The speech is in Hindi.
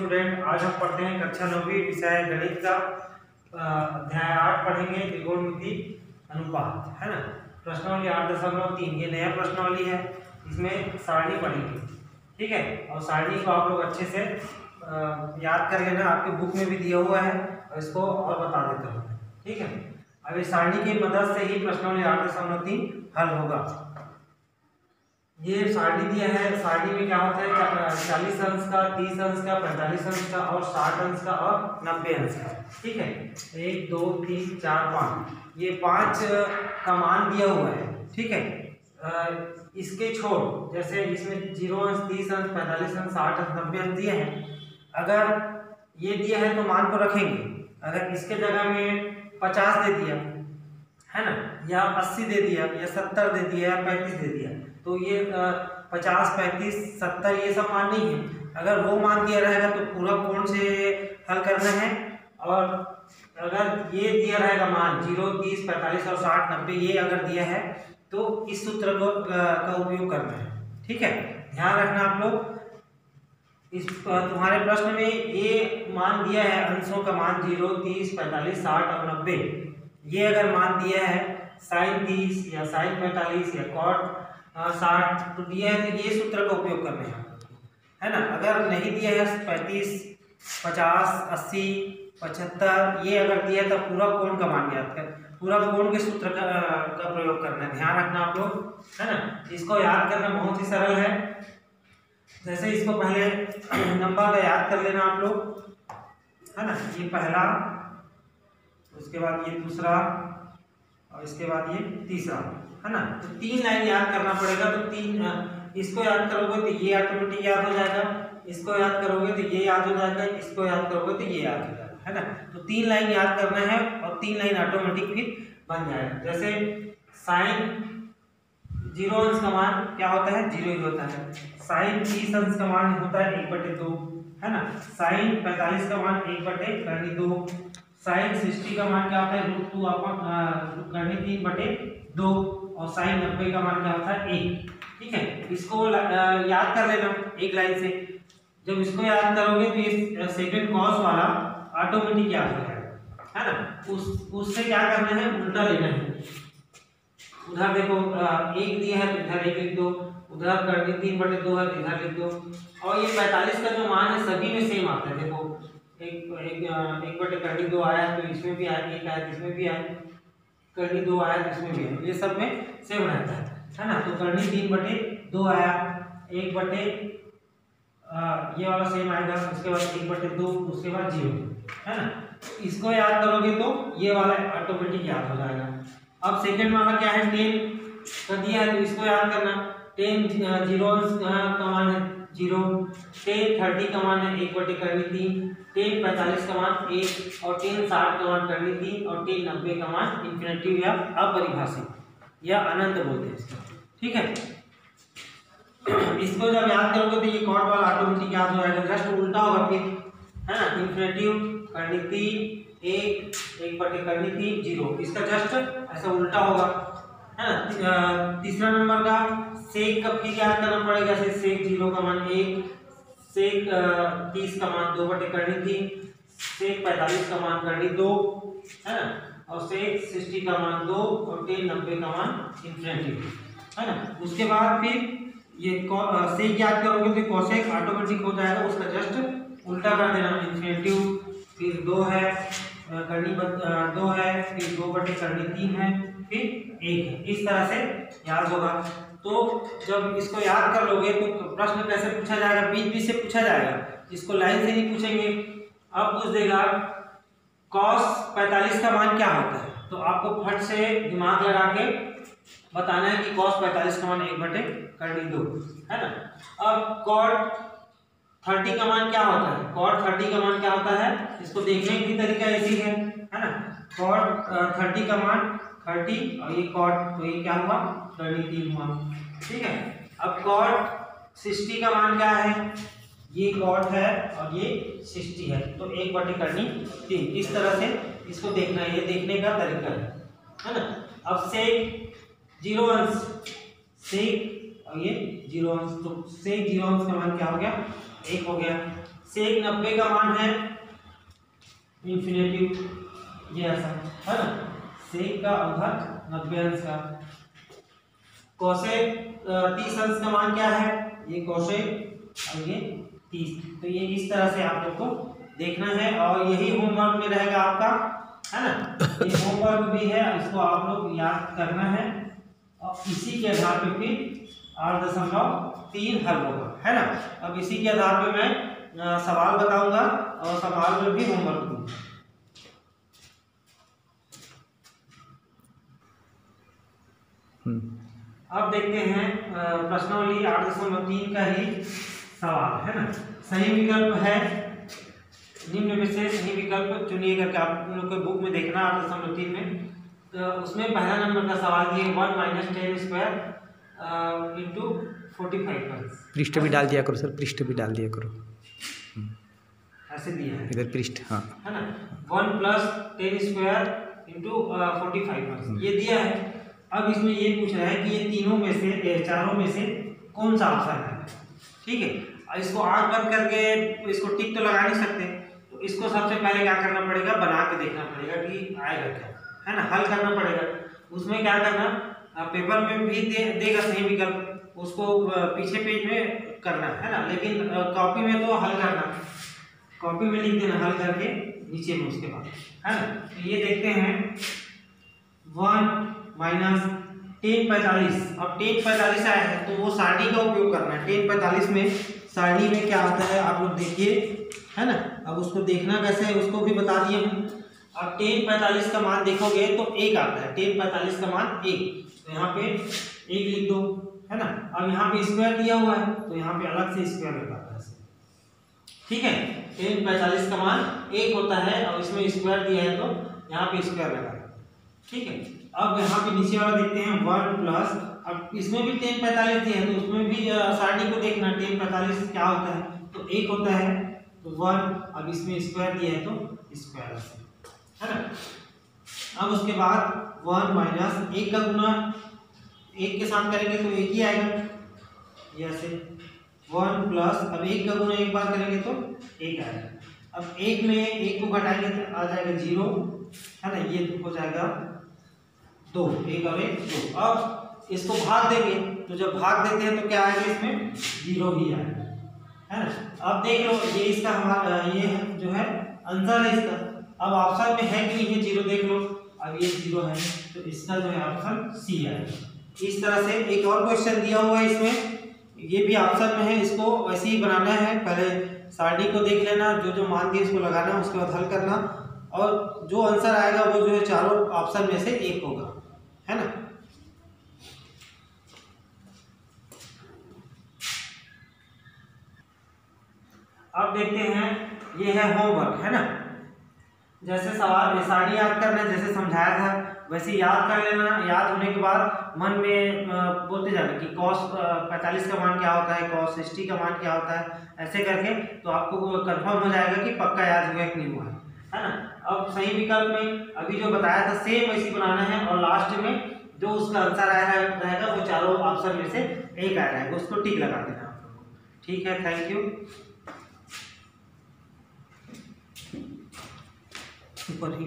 स्टूडेंट, आज हम पढ़ते हैं कक्षा 9वीं विषय गणित का अध्याय 8 पढ़ेंगे त्रिकोणमिति अनुपात, है ना। प्रश्नावली 8.3 ये नया प्रश्नावली है, इसमें सारणी पढ़ेंगे, ठीक है। और सारणी को आप लोग अच्छे से याद कर लेना, आपके बुक में भी दिया हुआ है और इसको और बता देता हूँ, ठीक है। अब इस सारणी की मदद से ही प्रश्नावली 8.3 हल होगा। ये सारणी दिया है, सारणी में क्या होता है 40 अंश का, 30 अंश का, 45 अंश का और 60 अंश का और 90 अंश का, ठीक है। 1 2 3 4 5 ये 5 का मान दिया हुआ है, ठीक है। इसके छोड़ जैसे इसमें 0 अंश, 30 अंश, 45 अंश, 60 अंश, 90 अंश दिए हैं। अगर ये दिया है तो मान को रखेंगे। अगर इसके जगह में 50 दे दिया है ना, या 80 दे दिया, या 70 दे दिया, या 35 दे दिया, तो ये 50, 35, 70 ये सब मान नहीं है। अगर वो मान दिया रहेगा तो पूरा कोण से हल करना है, और अगर ये दिया रहेगा मान 0, 30, 45 और 60, 90 ये अगर दिया है तो इस सूत्र को का उपयोग करना है, ठीक है। ध्यान रखना आप लोग, इस तुम्हारे प्रश्न में ये मान दिया है, अंशों का मान 0, 30, 45, 60 और 90, ये अगर मान दिया है sin 30 या sin 45 या cot 60 तो दिया है, तो ये सूत्र का उपयोग करना है ना। अगर नहीं दिया है 35, 50, 80, 75 ये अगर दिया है तो पूरा कोण का मान ज्ञात कर, पूरा कोण के सूत्र का प्रयोग करना है। ध्यान रखना आप लोग, है ना। इसको याद करना बहुत ही सरल है। जैसे इसको पहले नंबर का याद कर लेना आप लोग, है ना। ये पहला, उसके बाद ये दूसरा और इसके बाद ये तीसरा, है ना। तो 3 लाइन याद करना पड़ेगा। तो 3 इसको याद करोगे तो ये ऑटोमेटिक याद हो जाएगा, इसको याद करोगे तो ये याद हो जाएगा, इसको याद करोगे तो ये याद हो जाएगा, है ना। तो 3 लाइन याद करना है और 3 लाइन ऑटोमेटिक फिर बन जाएगा। जैसे साइन 0 अंश का मान क्या होता है, 0 ही होता है। साइन 30 अंश का मान होता है 1/2, है ना। साइन 45 का मान 1/2, साइन 60 का मान क्या होता है √2 अपन 3/2 और साइन 90 का मान क्या होता है 1, ठीक है। इसको याद कर लेना एक लाइन से। जब इसको याद करोगे तो ये सेकंड कॉस वाला ऑटोमेटिक याद हो जाएगा, है ना। उससे क्या करना है, उल्टा लेना है। उधर देखो 1 दिया है तो इधर 1 लिख दो, उधर 3/2 है तो इधर लिख दो। और ये 45 का जो मान है सभी में सेम आता है। देखो 1/2 आया तो इसमें भी आया, 1 आया तो इसमें भी आया, 2 आया तो इसमें भी आया, ये सब में सेम रहता है ना। तो 3/2 आया, 1 ये वाला सेम आएगा, उसके बाद 1/2, उसके बाद 0, है ना। इसको याद करोगे तो ये वाला ऑटोमेटिक याद हो जाएगा। अब सेकंड वाला क्या है, 10 का दिया है तो इसको याद करना। 10 0 का मान है 0, 10 30 का मान है 1/3, 10 45 का मान 1 और 10 60 का मान 3 और 10 90 का मान इंफिनिटिव या अपरिभाषित या अनंत बोलते हैं इसको, ठीक है। इसको जब याद करोगे तो ये कॉट वाला ऑटोमेटिक याद हो जाएगा, जस्ट उल्टा होगा फिर, है ना। इंफिनिटिव 1 1/3 0, इसका जस्ट ऐसा उल्टा होगा, है ना। तीसरा नंबर का सेक का फिर याद करना पड़ेगा। जैसे सेक 0 का मान 1, सेक 30 का मान 2/3, सेक 45 का मान 2, है ना। और सेक 60 का मान 2 और 10 90 का मान इंफिनिटिव, है ना। उसके बाद फिर ये सेक याद करोगे तो कोसेक ऑटोमेटिक हो जाएगा, उसका जस्ट उल्टा कर देना। इंफिनिटिव फिर 2 है, 2 है, फिर 2/3 है, फिर 1 है। इस तरह से याद होगा। तो जब इसको याद कर लोगे तो प्रश्न कैसे पूछा जाएगा, बीच बीच से पूछा जाएगा, इसको लाइन से नहीं पूछेंगे। अब पूछ देगा cos 45 का मान क्या होता है, तो आपको फट से दिमाग लगा के बताना है कि cos 45 का मान 1/2, है ना। अब cot 30 का मान क्या होता है, cot 30 का मान क्या होता है, इसको देखने की तरीका ऐसी है ना। cot 30 का मान 30 और ये cot, तो ये क्या हुआ 33 हुआ, ठीक है। अब cot 60 का मान क्या है, ये cot है और ये 60 है, तो 1/3। इस तरह से इसको देखना है, ये देखने का तरीका है ना। अब सेक 0 अंश, सेक और ये 0 अंश, तो सेक 0 अंश का मान क्या हो गया 1 हो गया। सेक 90 का मान है इंफिनिटिव ये ऐसा है ना, सेक का अवघट 90 अंश का। कोसेक 30 अंश का मान क्या है, ये कोसेक और ये 30। तो ये इस तरह से आप लोग को देखना है और यही होमवर्क में रहेगा आपका, है ना। ये होमवर्क भी है, इसको आप लोग याद करना है और इसी के आधार पे फिर 8.3 हल होगा, है ना। अब इसी के आधार पे मैं सवाल बताऊंगा और सवाल में भी होमवर्क दूंगा। अब देखते हैं प्रश्नावली 8.3 का ही सवाल, है ना। सही विकल्प है, निम्न में से सही विकल्प चुनिए करके आप लोग को बुक में देखना 8.3 में। तो उसमें पहला नंबर का सवाल दिए 1 - 10 स्क्वायर इंटू 45। पृष्ठ भी डाल दिया करो सर, पृष्ठ भी डाल दिया करो, ऐसे दिया है इधर पृष्ठ, हाँ है ना। 1 + 10 स्क्वायर इंटू 45 ये दिया है। अब इसमें ये पूछ रहा है कि ये तीनों में से चारों में से कौन सा ऑप्शन है, ठीक है। इसको आँख बंद करके इसको टिक तो लगा नहीं सकते, तो इसको सबसे पहले क्या करना पड़ेगा, बना के देखना पड़ेगा कि आएगा क्या, है ना, हल करना पड़ेगा। उसमें क्या करना, पेपर में भी देगा सही विकल्प, उसको पीछे पेज में करना है ना, लेकिन कॉपी में तो हल करना, कॉपी में लिख देना हल करके नीचे में उसके बाद, है ना। तो ये देखते हैं 1 - 10 45। अब 10 45 आया है तो वो सारणी का उपयोग करना है। 10 45 में सारणी में क्या आता है आप लोग देखिए, है ना। अब उसको देखना कैसे है उसको भी बता दिए हूँ। अब 10 45 का मान देखोगे तो 1 आता है, 10 45 का मान 1, तो यहाँ पे 1 लिख दो, है ना। अब यहाँ पे स्क्वायर दिया हुआ है तो यहाँ पे अलग से स्क्वायर लगाता है, ठीक है। 10 45 का मान 1 होता है और इसमें स्क्वायर दिया है तो यहाँ पे स्क्वायर लगा, ठीक है। अब यहाँ पे नीचे वाला देखते हैं 1 प्लस, अब इसमें भी 10 45 दिया है तो उसमें भी सारणी को देखना 10 45 क्या होता है, तो 1 होता है तो 1, अब इसमें स्क्वायर दिया है तो स्क्वायर, है ना। अब उसके बाद 1 - 1 का गुना 1 के साथ करेंगे तो 1 ही आएगा, ये ऐसे 1 प्लस, अब 1 का गुना एक बार करेंगे तो 1 आएगा। अब 1 में 1 को घटाएंगे तो आ जाएगा 0, है ना, ये हो जाएगा 2, 1 और 1 2। अब इसको भाग देंगे तो जब भाग देते हैं तो क्या आएगा, इसमें 0 ही आएगा, है ना। अब देख लो ये इसका हमारा ये जो है आंसर है इसका। अब ऑप्शन में है कि नहीं है 0 देख लो, अब ये 0 है तो इसका जो है ऑप्शन सी आएगा। इस तरह से एक और क्वेश्चन दिया हुआ है इसमें, ये भी ऑप्शन में है, इसको वैसे ही बनाना है। पहले सारणी को देख लेना, जो जो मान दिए उसको लगाना, उसके बाद हल करना और जो आंसर आएगा वो जो है चारों ऑप्शन में से एक होगा, है ना। अब देखते हैं ये है होमवर्क, है ना। जैसे सवाल सारणी याद करना, जैसे समझाया था वैसे याद कर लेना। याद होने के बाद मन में बोलते जाना कि cos 45 का मान क्या होता है, cos 60 का मान क्या होता है, ऐसे करके तो आपको कंफर्म हो जाएगा कि पक्का याद हुआ कि नहीं हुआ है ना। अब सही विकल्प में अभी जो बताया था सेम वैसे बनाना है और लास्ट में जो उसका आंसर आया रहेगा वो चारों ऑप्शन में से एक आया रहेगा, उसको टिक लगा देना आप लोग को, ठीक है। Thank you. ऊपर ही